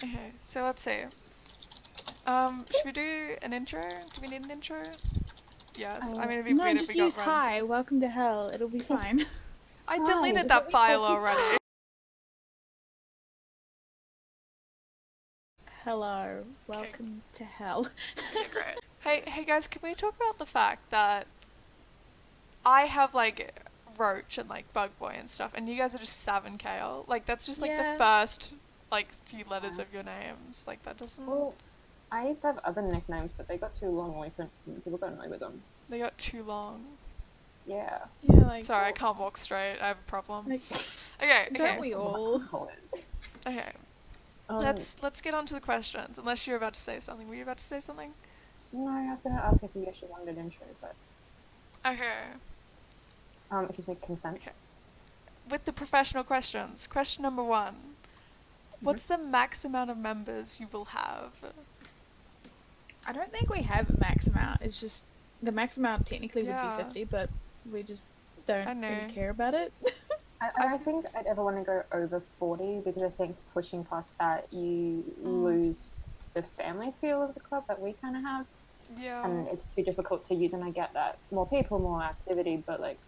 Okay, so let's see. Should we do an intro? Do we need an intro? Yes. I mean, it'd be No, weird if just we got use right into hi, it. welcome to hell. It'll be fine. I Hi, deleted is that what we file call already. Hello, welcome to hell. Okay, great. Hey guys, can we talk about the fact that I have like Roach and like Bug Boy and stuff, and you guys are just 𝒂𝒏𝒅? Like that's just like the Yeah. first like few letters of your names. Like that doesn't. Well, I used to have other nicknames, but they got too long and people got annoyed with them. They got too long. Yeah. Yeah, like, Sorry, I can't walk straight. I have a problem. like Okay. don't we all? Okay. Let's get on to the questions. Unless you're about to say something. Were you about to say something? No, I was going to ask if you actually wanted an intro, but Okay. excuse me, consent. Okay. With the professional questions. Question number 1. What's the max amount of members you will have? I don't think we have a max amount. It's just the max amount technically would Yeah. be 50, but we just don't know. really care about it. I don't think I'd ever want to go over 40 because I think pushing past that you lose the family feel of the club that we kind of have. Yeah. And it's too difficult to use, and I get that. More people, more activity, but like,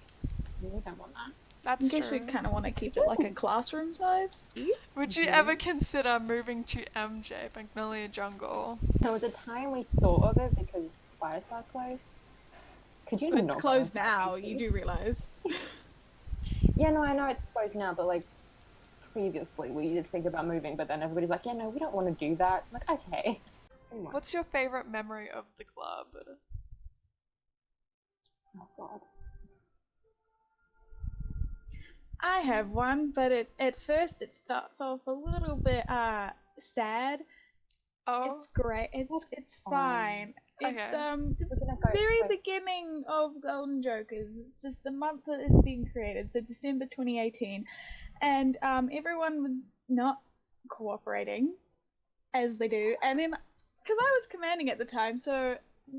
we don't want that. That's I guess true. we kind of want to keep it like a classroom size. Would you ever consider moving to MJ, Magnolia Jungle? There was a time we thought of it because Fireside closed. Could you It's not closed go now, into you it? do realise. Yeah, no, I know it's closed now, but like previously we did think about moving, but then everybody's like, yeah, no, we don't want to do that. So I'm like, okay. What's your favorite memory of the club? Oh god. I have one, but at first it starts off a little bit sad. Oh. It's great. It's fine. Okay. It's the very beginning of Golden Jokers. It's just the month that it's being created, so December 2018, and everyone was not cooperating as they do, and then because I was commanding at the time, so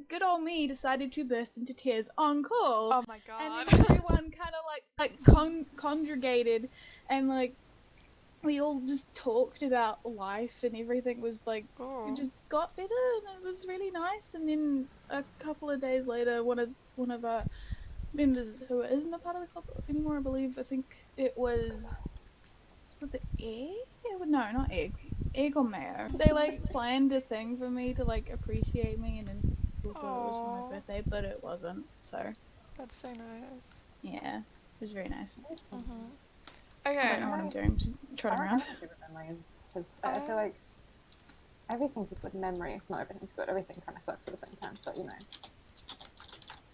good old me decided to burst into tears on call. Oh my god. And then everyone kind of like congregated, and like we all just talked about life, and everything was like it just got better, and it was really nice. And then a couple of days later, one of our members who isn't a part of the club anymore, I think it was it Egg? No, not Egg. Egg or Mayo. They like planned a thing for me to like appreciate me, and then people thought it was for my birthday, but it wasn't. So that's so nice. Yeah, it was very nice. Okay. I don't know what I'm doing. I'm just trotting around. Because I feel like everything's a good memory. Not everything's good. Everything kind of sucks at the same time. But you know.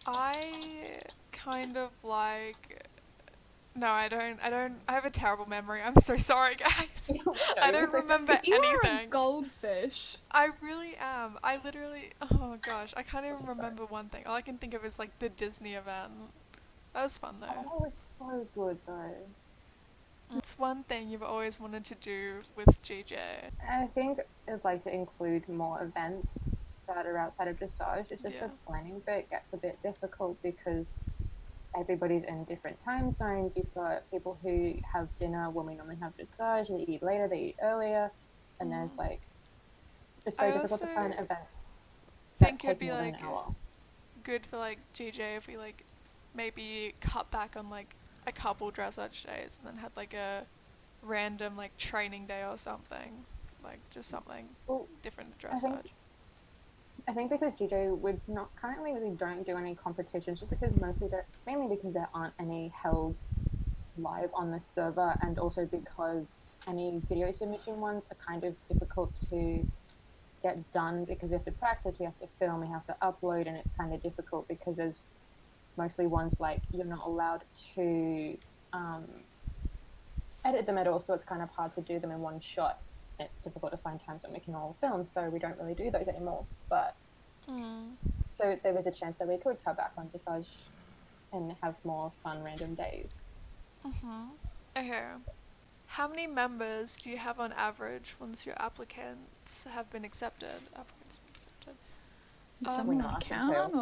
I kind of like. No, I don't. I have a terrible memory. I'm so sorry, guys. I don't remember you anything. are a goldfish. I really am. I literally. Oh gosh, I can't even remember one thing. All I can think of is like the Disney event. That was fun though. Oh, that was so good though. It's one thing you've always wanted to do with GJ. I think I'd like to include more events that are outside of dressage. It's just the planning bit gets a bit difficult because everybody's in different time zones. You've got people who have dinner when we normally have dressage, they eat later, they eat earlier, and there's like it's very difficult to plan events. I think it'd be like good for like GJ if we like maybe cut back on like a couple dressage days and then had like a random like training day or something, like just something different to dressage. I think because GJ would not currently really don't do any competitions, just because mainly because there aren't any held live on the server, and also because any video submission ones are kind of difficult to get done because we have to practice, we have to film, we have to upload, and it's kind of difficult because there's mostly ones like you're not allowed to edit them at all, so it's kind of hard to do them in one shot. It's difficult to find times when we can all film, so we don't really do those anymore. But so there was a chance that we could cut back on dressage and have more fun random days. Okay. How many members do you have on average once your applicants have been accepted? Does We're someone not want to asking count to.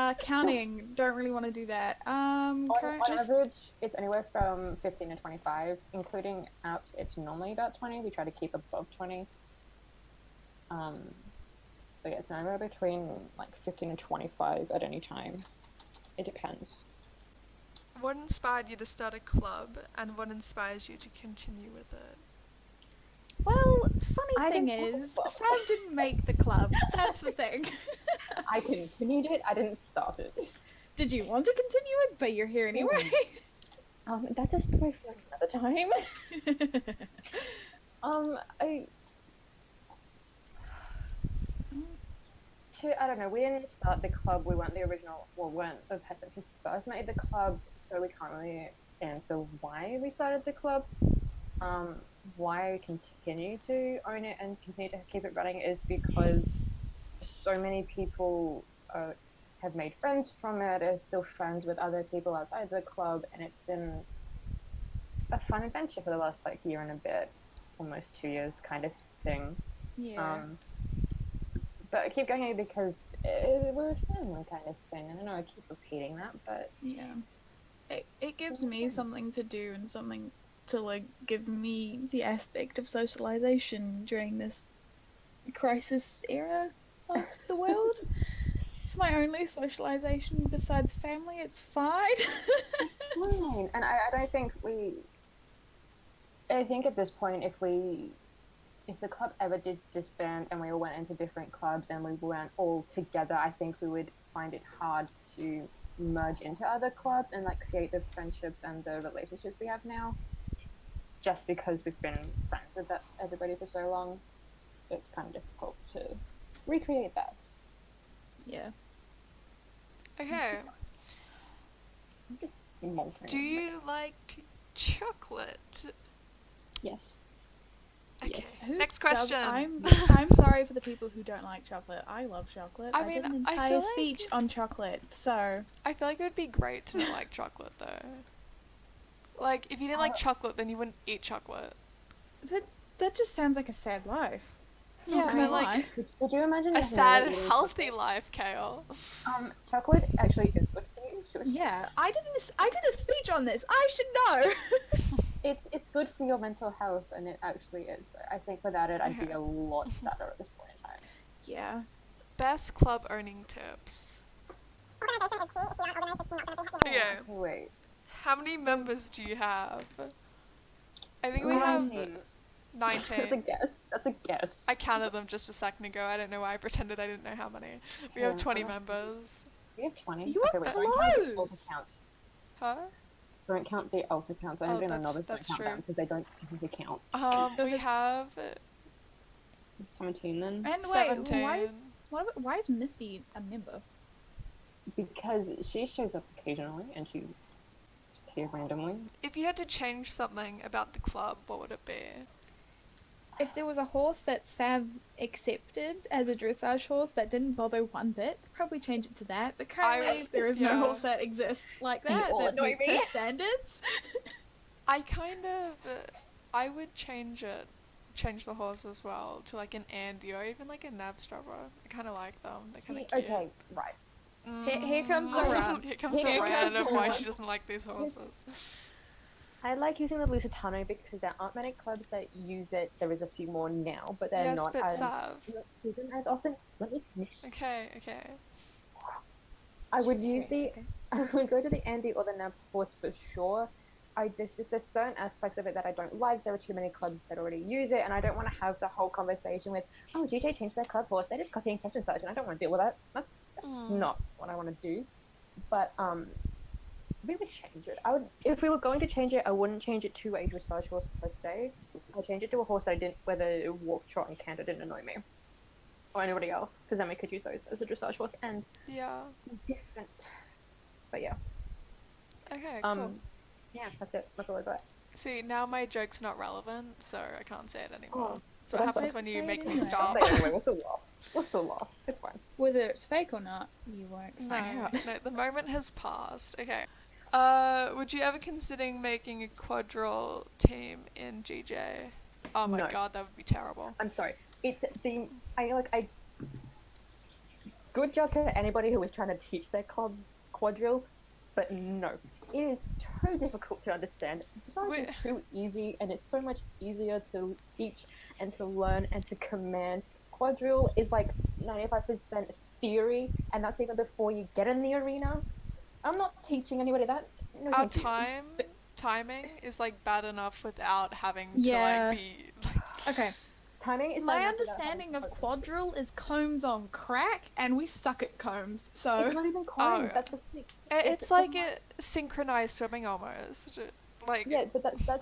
or counting? Don't really want to do that. On just- average, it's anywhere from 15 to 25, including apps. It's normally about 20. We try to keep above 20. But yeah, it's anywhere between like 15 and 25 at any time. It depends. What inspired you to start a club, and what inspires you to continue with it? Well, funny I thing didn't start the is, club. Sam didn't make the club. That's the thing. I continued it. I didn't start it. Did you want to continue it? But you're here anyway. That's a story for another time. I don't know, we didn't start the club, we weren't the original, weren't the person who first made the club, so we can't really answer why we started the club. Why we continue to own it and continue to keep it running is because so many people have made friends from it, are still friends with other people outside the club, and it's been a fun adventure for the last like year and a bit, almost 2 years kind of thing. Yeah. But I keep going because we're a family kind of thing. I don't know, I keep repeating that, but Yeah. It gives me something to do and something to like give me the aspect of socialization during this crisis era of the world. It's my only socialization besides family. It's fine. fine. And I don't think I think at this point, if the club ever did disband and we all went into different clubs and we weren't all together, I think we would find it hard to merge into other clubs and like create the friendships and the relationships we have now. Just because we've been friends with everybody for so long, it's kind of difficult to recreate that. Yeah. Okay. I'm just molting. Do you like chocolate? Yes. Okay. Who Next does- question. I'm sorry for the people who don't like chocolate. I love chocolate. I I mean, did an I entire feel like- speech on chocolate, so I feel like it would be great to not like chocolate though. Like, if you didn't like chocolate, then you wouldn't eat chocolate. that just sounds like a sad life. Yeah, Not but gonna like lie. Could you imagine a if sad, never eating healthy life, Kale. chocolate actually is good for you. Yeah, I did a speech on this. I should know. It's good for your mental health, and it actually is. I think without it, I'd be a lot sadder at this point in time. Yeah. Best club owning tips. Okay. Wait. How many members do you have? I think we 19. have 19. That's a guess. That's a guess. I counted them just a second ago. I don't know why I pretended I didn't know how many. We have 20 Yeah. members. We have 20. You were Don't count the altar close. count. Huh? Don't count the altar counts. I Oh, don't know that's- novice. Don't that's count true. them because they don't technically count. So We it's- have It's 17 then. And wait, 17. why is Misty a member? Because she shows up occasionally and she's just here randomly. If you had to change something about the club, what would it be? If there was a horse that Sav accepted as a dressage horse that didn't bother one bit, probably change it to that. But currently, there is yeah. no horse that exists like You that all that annoy meets me. her standards. I kind of, I would change the horse as well to like an Andy or even like a 𝒚𝒐𝒖'𝒍𝒍. I kind of like them. They're kind of cute. Okay, right. Here comes the run. Here comes the Here rant comes of the why run. she doesn't like these horses. I like using the Lusitano because there aren't many clubs that use it. There is a few more now, but they're Yes, not but as Sav. used as often. Let me finish. Okay. I would use I would go to the Andy or the 𝒚𝒐𝒖'𝒍𝒍 horse for sure. There's certain aspects of it that I don't like. There are too many clubs that already use it, and I don't want to have the whole conversation with, oh, GJ changed their club horse. They're just copying such and such, and I don't want to deal with that. That's not what I want to do. But we would change it. If we were going to change it, I wouldn't change it to a dressage horse per se. I'd change it to a horse whether it walk, trot, and canter didn't annoy me. Or anybody else, because then we could use those as a dressage horse and Yeah. different. But yeah. Okay, cool. Yeah, that's it. That's all I got. See, now my joke's not relevant, so I can't say it anymore. Oh, That's what that's happens fine. when you Say make it me anyway. stop. I'll say it anyway. We'll still laugh. It's fine. Whether it's fake or not, you won't No, find out. no, the moment has passed. Okay. Would you ever consider making a quadrille team in GJ? Oh my No. god, that would be terrible. I'm sorry. It's the I good job to anybody who is trying to teach their club quadrille, but no, it is too difficult to understand. Dressage is too easy, and it's so much easier to teach and to learn and to command. Quadrille is like 95% theory, and that's even before you get in the arena. I'm not teaching anybody that. No, Our thank you. timing is like bad enough without having Yeah. to like be like. Okay. Timing is My bad enough understanding of without quadrille is combs on crack, and we suck at combs, so... It's not even combs, that's the thing. It's like a synchronized swimming almost. Like Yeah, but that's the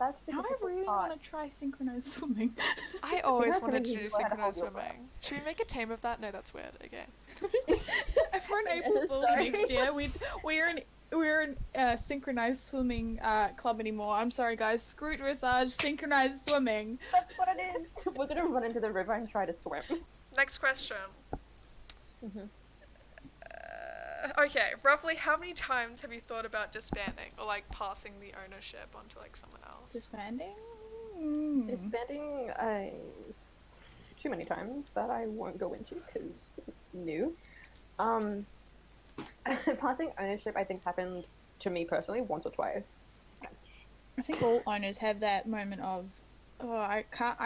Now I difficult really part. want to try synchronized swimming. I always Synchronized wanted to swimming do is where I had to hold synchronized your breath. swimming. Should we make a team of that? No, that's weird. Okay. If we're in April Fools Sorry. next year, we're in synchronized swimming club anymore. I'm sorry, guys. Screw dressage, synchronized swimming. That's what it is. We're gonna run into the river and try to swim. Next question. Mhm. Okay, roughly how many times have you thought about disbanding or like passing the ownership onto like someone else? Disbanding? Disbanding, too many times that I won't go into because new. Passing ownership, I think, has happened to me personally once or twice. I think all owners have that moment of, oh, I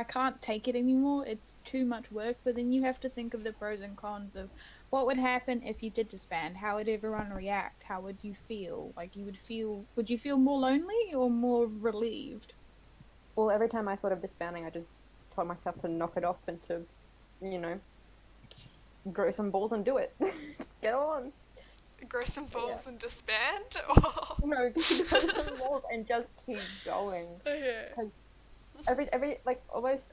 can't take it anymore. It's too much work. But then you have to think of the pros and cons of what would happen if you did disband. How would everyone react? How would you feel? Like would you feel more lonely or more relieved? Well, every time I thought of disbanding, I just told myself to knock it off and to, you know, grow some balls and do it. Just get on. Grow some balls and disband? No, just grow some balls and just keep going. Okay. Because every like almost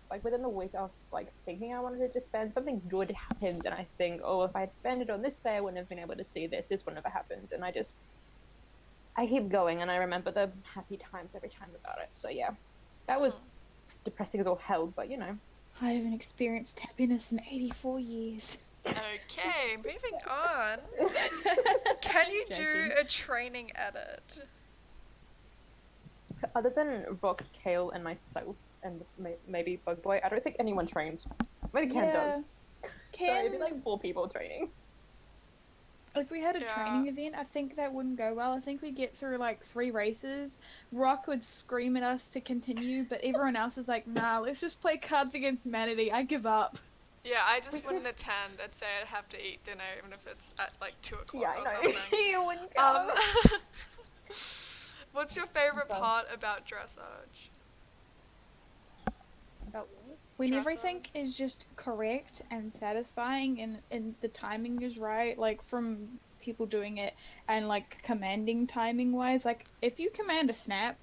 like within a week of like thinking I wanted to disband, something good happened, and I think, oh, if I had disbanded on this day, I wouldn't have been able to see this. This wouldn't have happened, and I keep going, and I remember the happy times every time about it. So yeah, that was depressing as all hell, but you know. I haven't experienced happiness in 84 years. Okay, moving on. Can you do a training edit? Other than Rock, Kale, and myself, and maybe Bug Boy, I don't think anyone trains. Maybe Ken does. So it'd be like 4 people training. If we had a training event, I think that wouldn't go well. I think we'd get through like 3 races. Rock would scream at us to continue, but everyone else is like, nah, let's just play Cards Against Humanity. I give up. Yeah, I just wouldn't attend. I'd say I'd have to eat dinner even if it's at like 2 o'clock Yeah, I or know. something. You wouldn't go. What's your favorite part about dressage? About When everything is just correct and satisfying and the timing is right, like from people doing it and like commanding timing wise, like if you command a snap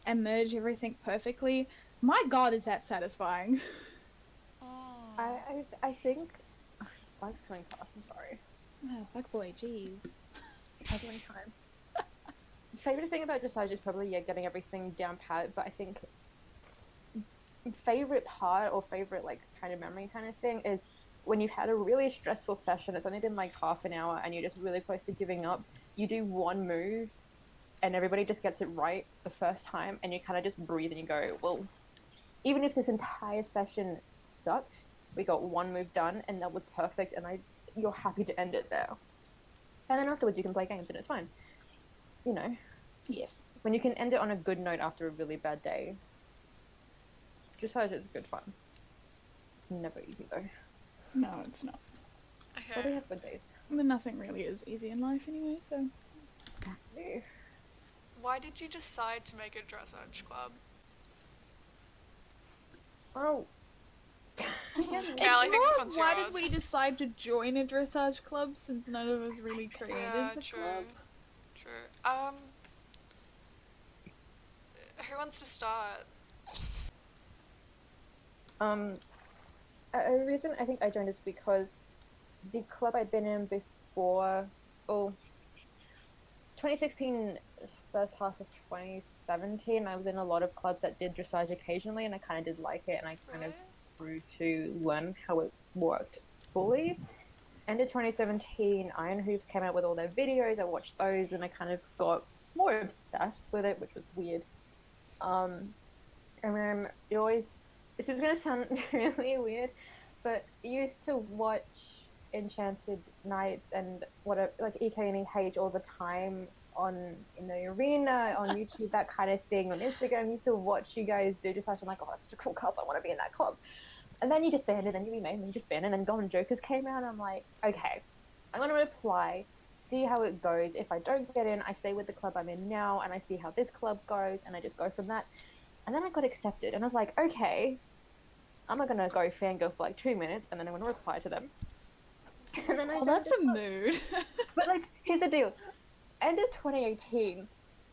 and merge everything perfectly, my god is that satisfying. I think Bug's coming past, I'm sorry. Oh, bug boy, jeez. Every time. Favorite thing about dressage is probably getting everything down pat, but I think favorite part or favorite like kind of memory kind of thing is when you've had a really stressful session, it's only been like half an hour and you're just really close to giving up, you do one move and everybody just gets it right the first time and you kind of just breathe and you go, well, even if this entire session sucked, we got one move done and that was perfect and you're happy to end it there. And then afterwards you can play games and it's fine. You know? Yes. When you can end it on a good note after a really bad day, dressage is good fun. It's never easy though. No, it's not. But we have good days. But nothing really is easy in life anyway, so. Exactly. Why did you decide to make a dressage club? Oh. I think this one's Why yours. did we decide to join a dressage club since none of us really created the club? True. Who wants to start? A reason I think I joined is because the club I'd been in before, 2016, first half of 2017, I was in a lot of clubs that did dressage occasionally, and I kind of did like it, and I kind of grew to learn how it worked fully. End of 2017, Iron Hoops came out with all their videos. I watched those, and I kind of got more obsessed with it, which was weird. And then this is gonna sound really weird, but I used to watch enchanted nights and whatever, like EK and EH all the time in the arena, on YouTube, that kind of thing. On Instagram, used to watch you guys do just. I'm like, oh, that's such a cool club. I want to be in that club. And then you disbanded, and you remade, and you disbanded, and then Golden Jokers came out, and I'm like, okay, I'm gonna apply, see how it goes. If I don't get in, I stay with the club I'm in now, and I see how this club goes, and I just go from that. And then I got accepted, and I was like, okay, I'm not gonna go fangirl for like 2 minutes, and then I'm gonna reply to them. And then that's a mood. But like, here's the deal. End of 2018,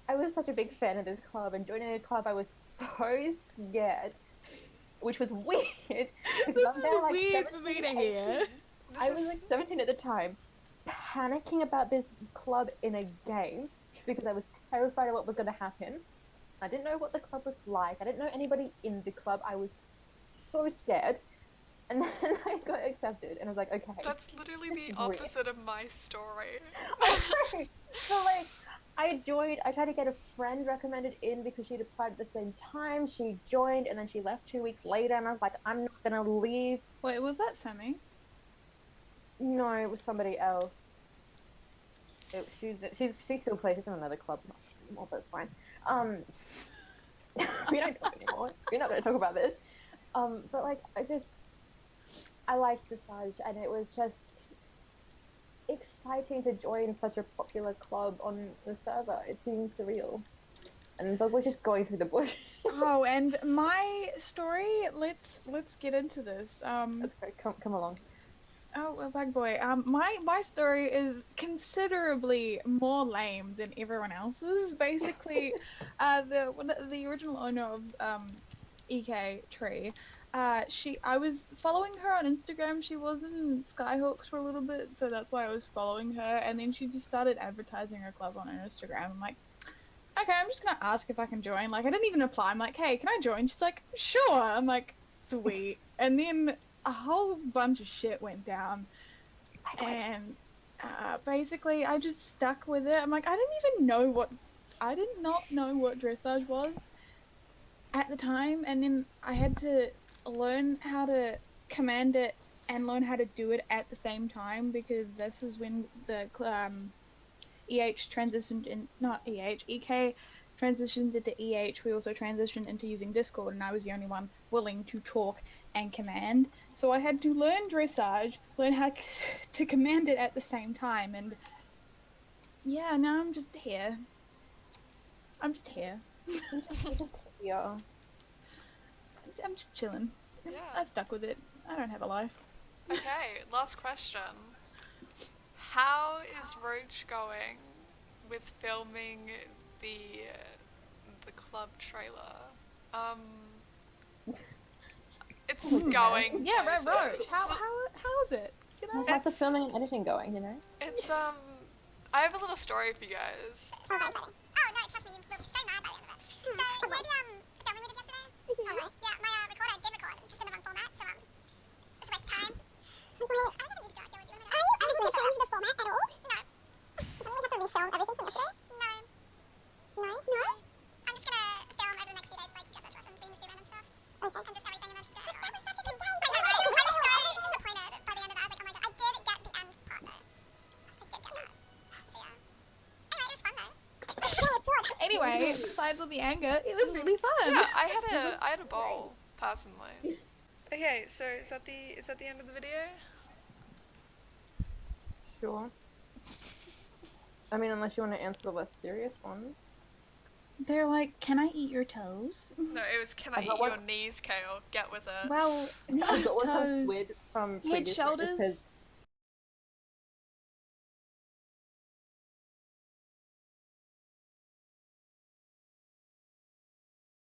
I was such a big fan of this club, and joining the club, I was so scared, which was weird. This is like weird for me to hear. I was like 17 at the time, panicking about this club in a game because I was terrified of what was going to happen. I didn't know what the club was like. I didn't know anybody in the club. I was so scared. And then I got accepted, and I was like, okay. That's literally the opposite of my story. So, like, I joined. I tried to get a friend recommended in because she'd applied at the same time. She joined, and then she left 2 weeks later, and I was like, I'm not going to leave. Wait, was that 𝒚𝒖? No, it was somebody else. She still plays. She's in another club anymore, but it's fine. We don't talk anymore. We're not going to talk about this. But like, I liked Dressage, and it was just exciting to join such a popular club on the server. It seemed surreal. But we're just going through the bush. Oh, and my story, let's get into this. Let's go. Come along. Oh, well, bag boy. My story is considerably more lame than everyone else's. Basically, the original owner of 𝒂𝒏𝒅, I was following her on Instagram. She was in Skyhawks for a little bit, so that's why I was following her. And then she just started advertising her club on her Instagram. I'm like, okay, I'm just gonna ask if I can join. Like, I didn't even apply. I'm like, hey, can I join? She's like, sure. I'm like, sweet. And then a whole bunch of shit went down, and basically I just stuck with it. I'm like, I did not know what dressage was at the time, and then I had to learn how to command it and learn how to do it at the same time, because this is when the EK transitioned into EH. We also transitioned into using Discord, and I was the only one willing to talk and command. So I had to learn dressage, learn how to command it at the same time, and yeah, now I'm just here. Yeah. I'm just chilling. Yeah. I stuck with it. I don't have a life. Okay, last question. How is Roach going with filming the club trailer? It's going. Yeah, places. Roach. How is it? How's the filming and editing going, you know? It's I have a little story for you guys. Oh, no, trust me, you will be so mad by the end of it. So, you know the filming we did yesterday? Yeah, my recorder did record, just in the wrong format, so it's a waste of time. I don't know what you need to do, I feel like you want to know. Are you able to change the format at all? No. Don't we have to refilm everything from yesterday? No. No? I'm just gonna film over the next few days, like, dress lessons, we just do random stuff. Okay. And just everything, and I'm just gonna... That was such a good day! I know, right? I was so disappointed by the end of that. I was like, oh my god, I did get the end part, though. I did get that. So, yeah. Anyway, it was fun, though. Anyway, besides all the anger, it was really fun. Yeah, I had a ball personally. Okay, so is that the end of the video? Sure. I mean, unless you want to answer the less serious ones. They're like, can I eat your toes? No, it was, can I eat your knees, Kale? Get with it. Well, I knees, got one from toes, Squid from head, previous shoulders. because